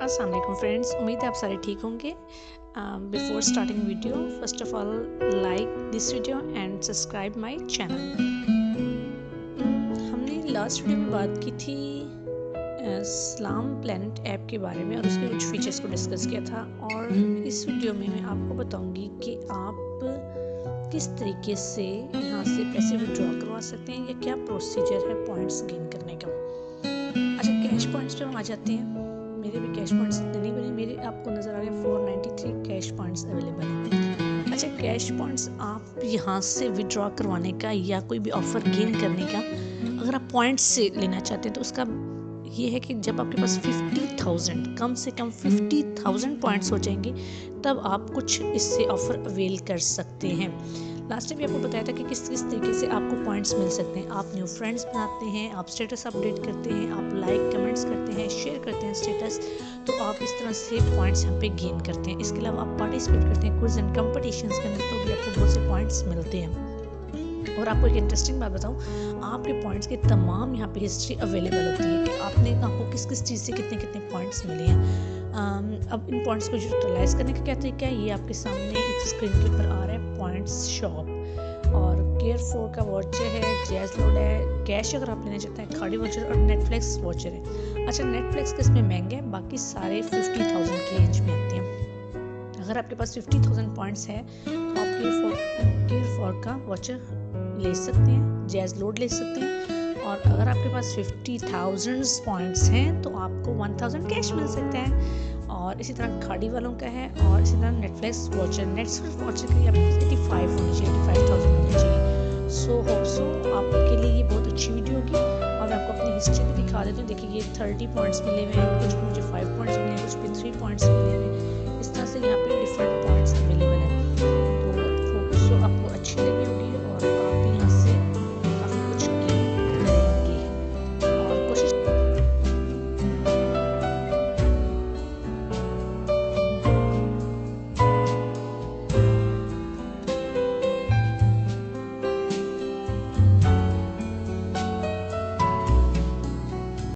अस्सलाम वालेकुम फ्रेंड्स, उम्मीद है आप सारे ठीक होंगे। Before starting video first of all like this video and subscribe my channel. हमने लास्ट वीडियो में बात की थी सलाम प्लैनेट ऐप के बारे में और उसके कुछ फीचर्स को डिस्कस किया था, और इस वीडियो में मैं आपको बताऊंगी कि आप किस तरीके से यहाँ से पैसे विड्रॉ करवा सकते हैं या क्या प्रोसीजर है पॉइंट्स गेन करने का। अच्छा, कैश पॉइंट्स पे हम आ जाते हैं। मेरे भी कैश पॉइंट्स नहीं बने, मेरे आपको नज़र आ रहे हैं 493 कैश पॉइंट्स अवेलेबल हैं। अच्छा, कैश पॉइंट्स आप यहाँ से विड्रॉ करवाने का या कोई भी ऑफ़र गेन करने का अगर आप पॉइंट्स से लेना चाहते हैं तो उसका ये है कि जब आपके पास 50,000 कम से कम 50,000 पॉइंट्स हो जाएंगे तब आप कुछ इससे ऑफ़र अवेल कर सकते हैं। लास्ट टाइम भी आपको बताया था कि किस किस तरीके से आपको पॉइंट्स मिल सकते हैं। आप न्यू फ्रेंड्स बनाते हैं, आप स्टेटस अपडेट करते हैं, आप लाइक कमेंट्स करते हैं, शेयर करते हैं स्टेटस, तो आप इस तरह से पॉइंट्स यहाँ पे गेन करते हैं। इसके अलावा आप पार्टिसिपेट करते हैं क्विज एंड कॉम्पिटिशन्स के अंदर, तो भी आपको बहुत से पॉइंट्स मिलते हैं। और आपको एक इंटरेस्टिंग बात बताऊं, आपके पॉइंट्स की तमाम यहाँ पे हिस्ट्री अवेलेबल होती है कि आपको किस किस चीज़ से कितने कितने पॉइंट्स मिले हैं। अब इन पॉइंट्स को यूटिलाइज करने का क्या तरीका है, ये आपके सामने एक स्क्रीन के ऊपर आ रहा है। पॉइंट्स शॉप और केयर 4 का वॉचर है, जैज लोड है, कैश अगर आप लेना चाहते हैं, खाड़ी वॉचर और नेटफ्लिक्स वॉचर है। अच्छा, नेटफ्लिक्स किस में महंगे है, बाकी सारे 50,000 की रेंज में आते हैं। अगर आपके पास 50,000 पॉइंट्स है तो आप केयर 4 का वॉचर ले सकते हैं, जैज लोड ले सकते हैं। और अगर आपके पास 50,000 पॉइंट्स हैं तो आपको 1000 कैश मिल सकता है। और इसी तरह खाड़ी वालों का है, और इसी तरह नेटफ्लिक्स वॉचर की आपके पास 85 होनी चाहिए, 85,000 होनी चाहिए। सो होप सो आपके लिए ये बहुत अच्छी वीडियो होगी। और मैं आपको अपनी हिस्ट्री भी दिखा देती हूँ। देखिए, ये 30 पॉइंट्स मिले हुए हैं, कुछ मुझे 5 पॉइंट्स मिले हैं, कुछ पे 3 पॉइंट्स मिले हुए हैं। इस तरह से यहाँ पे